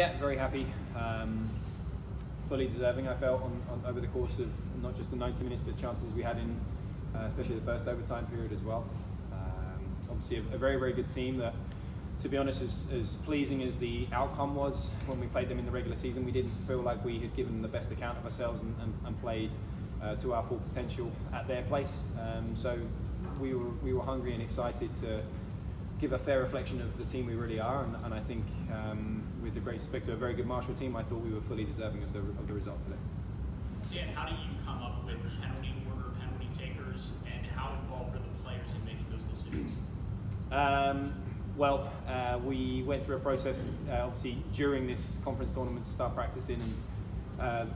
Yeah, very happy. Fully deserving, I felt, on over the course of not just the 90 minutes, but chances we had in, especially the first overtime period as well. Obviously, a very, very good team that, to be honest, as pleasing as the outcome was when we played them in the regular season, we didn't feel like we had given the best account of ourselves and played to our full potential at their place. So we were hungry and excited to give a fair reflection of the team we really are, and I think with the great respect to a very good Marshall team, I thought we were fully deserving of the result today. Dan, how do you come up with penalty order, penalty takers, and how involved are the players in making those decisions? We went through a process, obviously, during this conference tournament to start practicing, and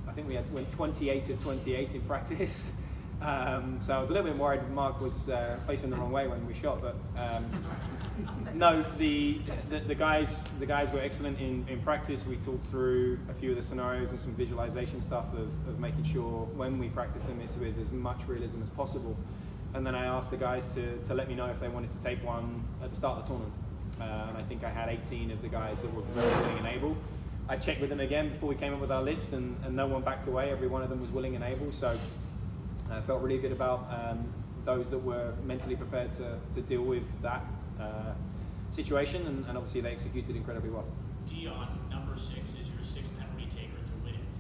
I think we went 28 of 28 in practice. So I was a little bit worried Marc was facing the wrong way when we shot, but no, the guys were excellent in practice. We talked through a few of the scenarios and some visualization stuff of making sure when we practice them it's with as much realism as possible. And then I asked the guys to let me know if they wanted to take one at the start of the tournament. And I think I had 18 of the guys that were very willing and able. I checked with them again before we came up with our list, and no one backed away. Every one of them was willing and able. So I felt really good about those that were mentally prepared to deal with that situation, and obviously they executed incredibly well. Dion, number 6, is your 6th penalty taker to win it.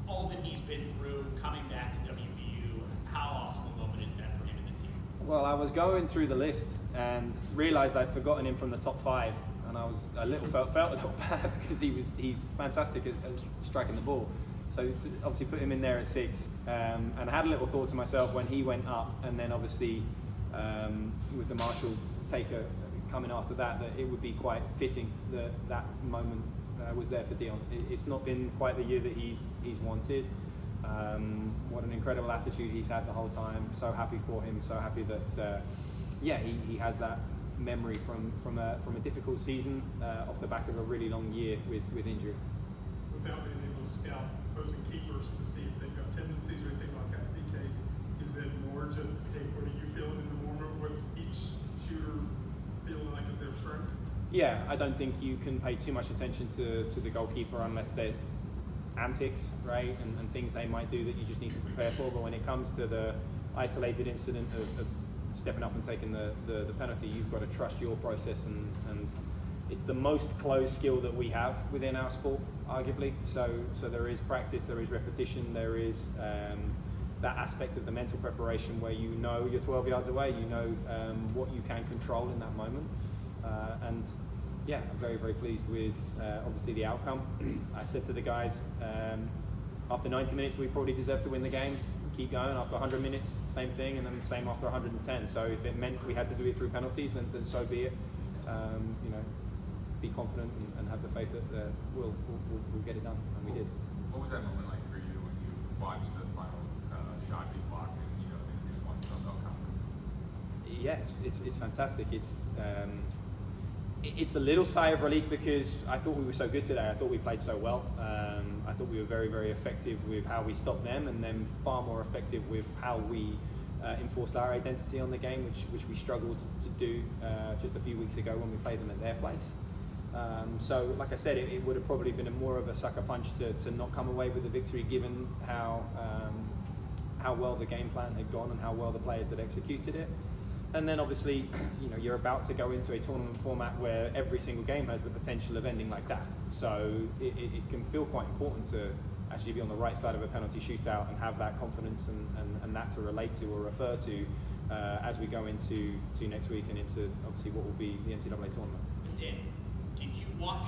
All that he's been through, coming back to WVU, how awesome a moment is that for him and the team? Well, I was going through the list and realised I'd forgotten him from the top 5, and I was felt a little bad because he's fantastic at striking the ball. So obviously put him in there at 6, and I had a little thought to myself when he went up, and then obviously with the Marshall taker coming after that it would be quite fitting that moment was there for Dion. It's not been quite the year that he's wanted. What an incredible attitude he's had the whole time. So happy for him. So happy that he has that memory from a difficult season off the back of a really long year with injury. Without being able to scout opposing keepers to see if they've got tendencies or anything like that, PKs, is it more just, hey, what are you feeling in the moment? What's each shooter feeling like is their strength? Yeah, I don't think you can pay too much attention to the goalkeeper unless there's antics, right, and things they might do that you just need to prepare for. But when it comes to the isolated incident of stepping up and taking the penalty, you've got to trust your process, and it's the most closed skill that we have within our sport, arguably. So there is practice, there is repetition, there is that aspect of the mental preparation where you know you're 12 yards away, you know what you can control in that moment. And yeah, I'm very, very pleased with obviously the outcome. I said to the guys, after 90 minutes we probably deserve to win the game. Keep going. After 100 minutes, same thing, and then the same after 110. So if it meant we had to do it through penalties, then so be it. Be confident and have the faith that we'll get it done, and we did. What was that moment like for you when you watched the final shot be blocked and you just won some confidence? Yeah, it's fantastic. It's a little sigh of relief because I thought we were so good today. I thought we played so well. I thought we were very, very effective with how we stopped them, and then far more effective with how we enforced our identity on the game, which we struggled to do just a few weeks ago when we played them at their place. So, like I said, it would have probably been more of a sucker punch to not come away with the victory, given how well the game plan had gone and how well the players had executed it. And then obviously, you're about to go into a tournament format where every single game has the potential of ending like that. So it can feel quite important to actually be on the right side of a penalty shootout and have that confidence and that to relate to or refer to as we go into next week and into obviously what will be the NCAA tournament. Dan, did you watch?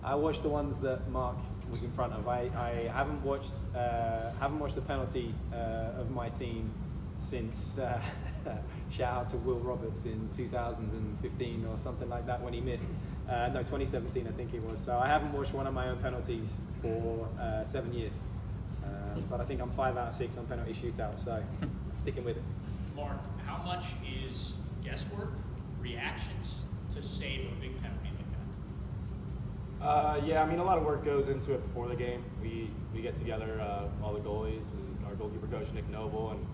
I watched the ones that Marc was in front of. I haven't watched the penalty of my team since shout out to Will Roberts in 2015 or something like that when he missed. 2017 I think it was. So I haven't watched one of my own penalties for 7 years. But I think I'm 5 out of 6 on penalty shootouts, so sticking with it. Marc, how much is guesswork, reactions to save a big penalty like that? Yeah, I mean, a lot of work goes into it before the game. We get together, all the goalies and our goalkeeper coach Nick Noble, and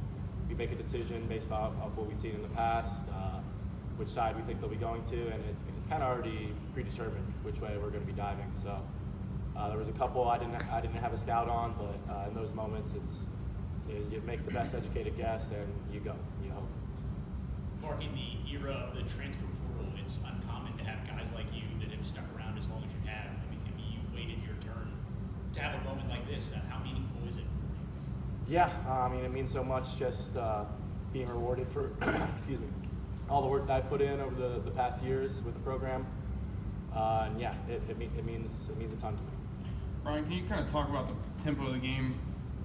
we make a decision based off of what we've seen in the past. which side we think they'll be going to, and it's kind of already predetermined which way we're going to be diving. So there was a couple I didn't have a scout on, but in those moments, you make the best educated guess and you go, you hope. Marc, in the era of the transfer portal, it's uncommon to have guys like you that have stuck around as long as you have. I mean, you waited your turn to have a moment like this. How meaningful is it for you? Yeah, I mean, it means so much just being rewarded for, excuse me, all the work that I put in over the past years with the program. And yeah, it means a ton to me. Brian, can you kind of talk about the tempo of the game?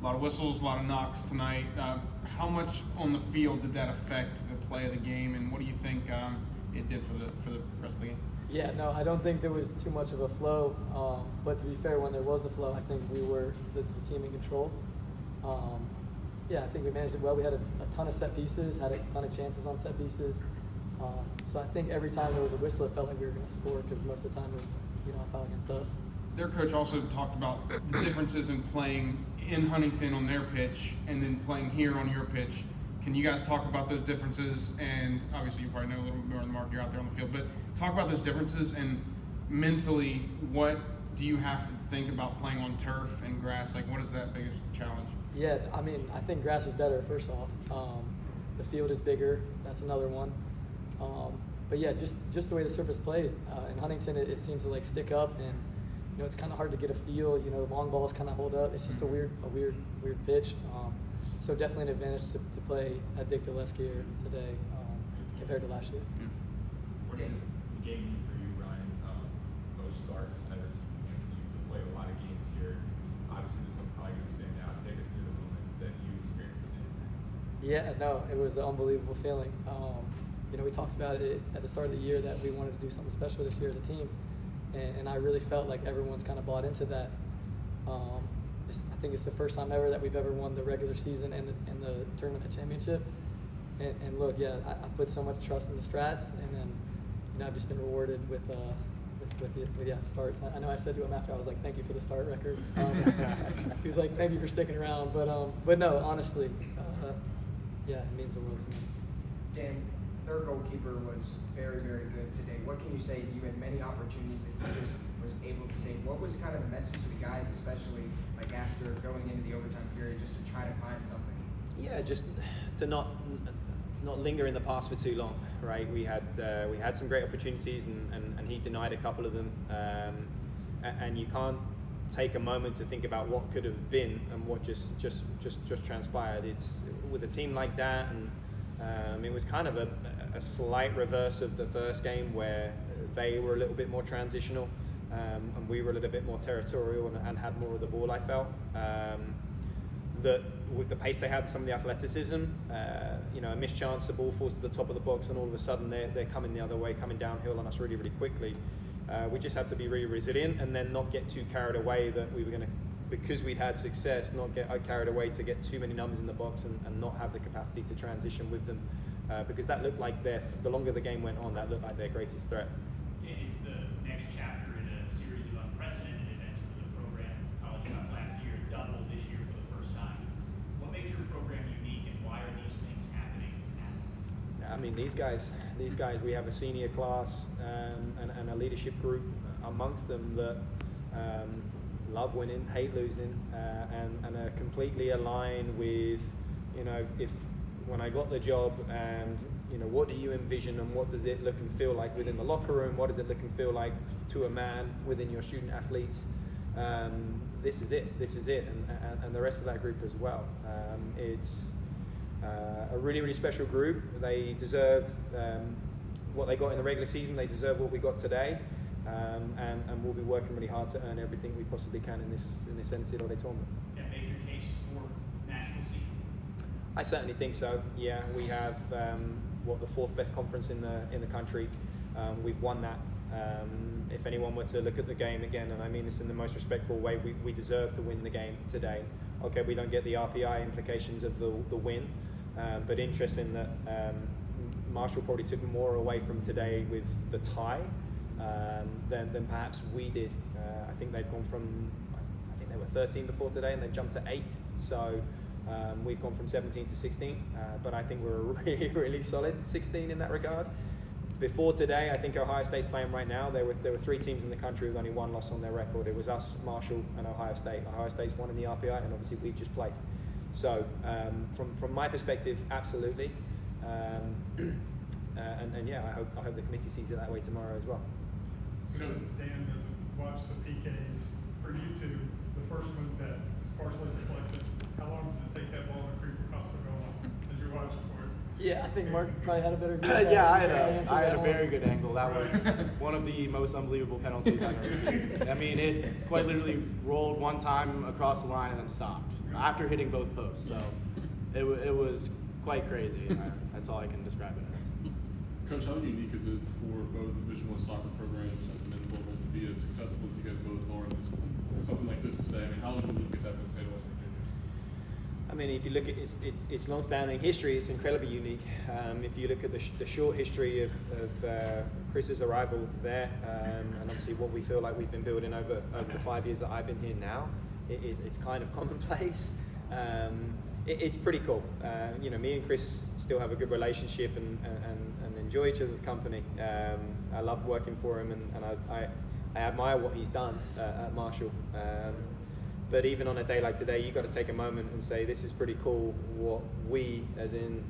A lot of whistles, a lot of knocks tonight. How much on the field did that affect the play of the game, and what do you think it did for the rest of the game? Yeah, no, I don't think there was too much of a flow. But to be fair, when there was a flow, I think we were the team in control. Yeah, I think we managed it well. We had a ton of set pieces, had a ton of chances on set pieces. So I think every time there was a whistle, it felt like we were going to score because most of the time it was, a foul against us. Their coach also talked about the differences in playing in Huntington on their pitch and then playing here on your pitch. Can you guys talk about those differences? And obviously you probably know a little bit more than Marc, you're out there on the field, but talk about those differences and mentally, what do you have to think about playing on turf and grass? Like, what is that biggest challenge? Yeah, I mean, I think grass is better, first off. The field is bigger. That's another one. But yeah, just the way the surface plays. In Huntington, it seems to stick up, and it's kind of hard to get a feel. The long balls kind of hold up. It's just a weird pitch. So definitely an advantage to play at Dick Gillespie today compared to last year. What does the game mean for you, Ryan? Most starts, as you've played a lot of games here. Obviously, this one probably going to stand out. Take us through the moment that you experienced today. Yeah, no, it was an unbelievable feeling. We talked about it at the start of the year that we wanted to do something special this year as a team, and I really felt like everyone's kind of bought into that. I think it's the first time ever that we've ever won the regular season and the tournament championship. And look, yeah, I put so much trust in the Strats, and then I've just been rewarded with starts. I know I said to him after, I was like, thank you for the start record. He was like, thank you for sticking around. But no, honestly, yeah, it means the world to me. Dan, their goalkeeper was very, very good today. What can you say? You had many opportunities that he just was able to save. What was kind of the message to the guys, especially after going into the overtime period, just to try to find something? Yeah, just to not linger in the past for too long, right? We had some great opportunities, and he denied a couple of them, and you can't take a moment to think about what could have been and what just transpired. It's with a team like that, and it was kind of a slight reverse of the first game where they were a little bit more transitional, and we were a little bit more territorial and had more of the ball, I felt. That with the pace they had, some of the athleticism, a missed chance, the ball falls to the top of the box, and all of a sudden they're coming the other way, coming downhill on us really, really quickly. We just had to be really resilient and then not get too carried away that we were going to, because we'd had success, not get carried away to get too many numbers in the box and not have the capacity to transition with them, because that looked like the longer the game went on, that looked like their greatest threat. Dan, it's the next chapter in a series of unprecedented events for the program. College Cup last year, doubled this year for the first time. What makes your program unique, and why are these things happening now? I mean, these guys, we have a senior class and a leadership group amongst them that love winning, hate losing, and are completely aligned with, if when I got the job, and what do you envision and what does it look and feel like within the locker room? What does it look and feel like to a man within your student athletes? This is it, and the rest of that group as well. It's a really, really special group. They deserved what they got in the regular season. They deserve what we got today, and we'll be working really hard to earn everything we possibly can in this NCAA tournament. That made your case for national seed? I certainly think so. Yeah, we have the fourth best conference in the country. We've won that. If anyone were to look at the game again, and I mean this in the most respectful way, we deserve to win the game today. Okay, we don't get the RPI implications of the win, but interesting that Marshall probably took more away from today with the tie than perhaps we did. I think they've gone from, I think they were 13 before today, and they've jumped to 8. So we've gone from 17 to 16, but I think we're a really, really solid 16 in that regard. before today, I think Ohio State's playing right now. There were 3 teams in the country with only 1 loss on their record. It was us, Marshall, and Ohio State. Ohio State's won in the RPI, and obviously we've just played. So from my perspective, absolutely. And yeah, I hope the committee sees it that way tomorrow as well. So since Dan doesn't watch the PKs, for you two, the first one that is partially deflected, how long does it take that ball to creep across the goal line as you're watching for it? Yeah, I think Marc probably had a better view. of that. Yeah, He's probably answered I had that a one. very good angle. That was one of the most unbelievable penalties I've ever seen. I mean, it quite literally rolled one time across the line and then stopped after hitting both posts. So it was quite crazy. That's all I can describe it as. Coach, how unique is it for both Division I soccer programs at the men's level to be as successful as you guys both are in something like this today? I mean, how unique is that for the state of West Virginia? I mean, if you look at its long-standing history, it's incredibly unique. If you look at the short history of Chris's arrival there, and obviously what we feel like we've been building over the 5 years that I've been here now, it's kind of commonplace. It's pretty cool. You know, me and Chris still have a good relationship and enjoy each other's company. I love working for him, and I admire what he's done at Marshall. But even on a day like today, you've got to take a moment and say, this is pretty cool what we, as in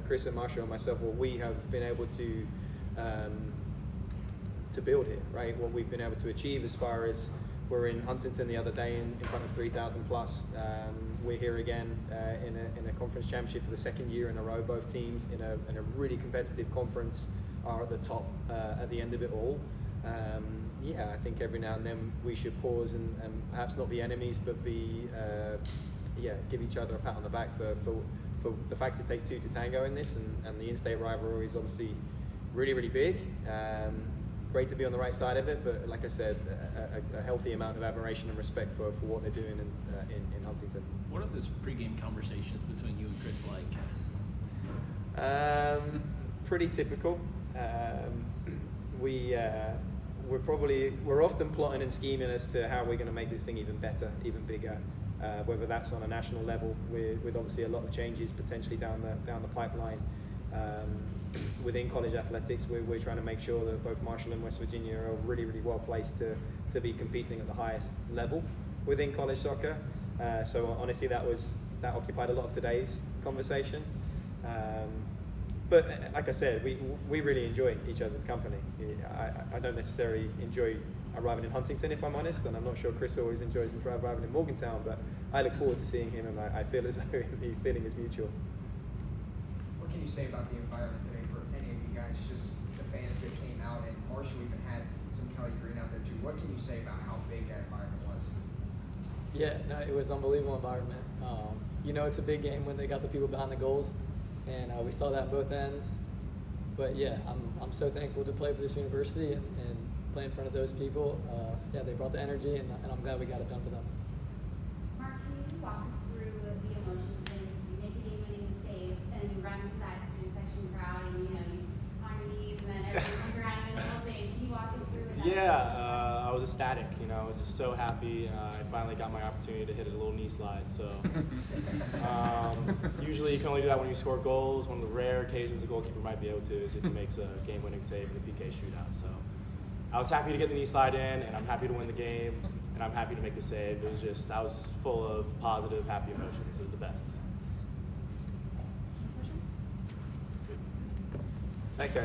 Chris and Marshall and myself, what we have been able to build here, right? What we've been able to achieve as far as we're in Huntington the other day in front of 3,000 plus. We're here again in a conference championship for the 2nd year in a row. Both teams in a really competitive conference are at the top at the end of it all. Yeah, I think every now and then we should pause and perhaps not be enemies, but give each other a pat on the back for the fact it takes 2 to tango in this, and the in-state rivalry is obviously really, really big. Great to be on the right side of it, but like I said, a healthy amount of admiration and respect for what they're doing in Huntington. What are those pregame conversations between you and Chris like? Pretty typical. We're often plotting and scheming as to how we're going to make this thing even better, even bigger. Whether that's on a national level, with obviously a lot of changes potentially down the pipeline. Within college athletics, we're trying to make sure that both Marshall and West Virginia are really, really well placed to be competing at the highest level within college soccer. So honestly, that occupied a lot of today's conversation. But like I said, we really enjoy each other's company. I don't necessarily enjoy arriving in Huntington, if I'm honest, and I'm not sure Chris always enjoys arriving in Morgantown, but I look forward to seeing him, and I feel as though the feeling is mutual. What can you say about the environment today for any of you guys, just the fans that came out, and Marshall even had some Kelly Green out there too. What can you say about how big that environment was? Yeah, no, it was an unbelievable environment. You know, it's a big game when they got the people behind the goals, and we saw that on both ends. But yeah, I'm so thankful to play for this university and play in front of those people. Yeah, they brought the energy, and I'm glad we got it done for them. Marc, can you walk us through the emotions when you make a game-winning save and you run to that student section crowd and you on your knees and then everyone comes around and the whole thing? Can you walk us through what that Yeah, I was ecstatic. Just so happy. I finally got my opportunity to hit a little knee slide. So usually you can only do that when you score goals. One of the rare occasions a goalkeeper might be able to is if he makes a game-winning save in the PK shootout. So I was happy to get the knee slide in, and I'm happy to win the game, and I'm happy to make the save. I was full of positive, happy emotions. It was the best. Thanks, guys.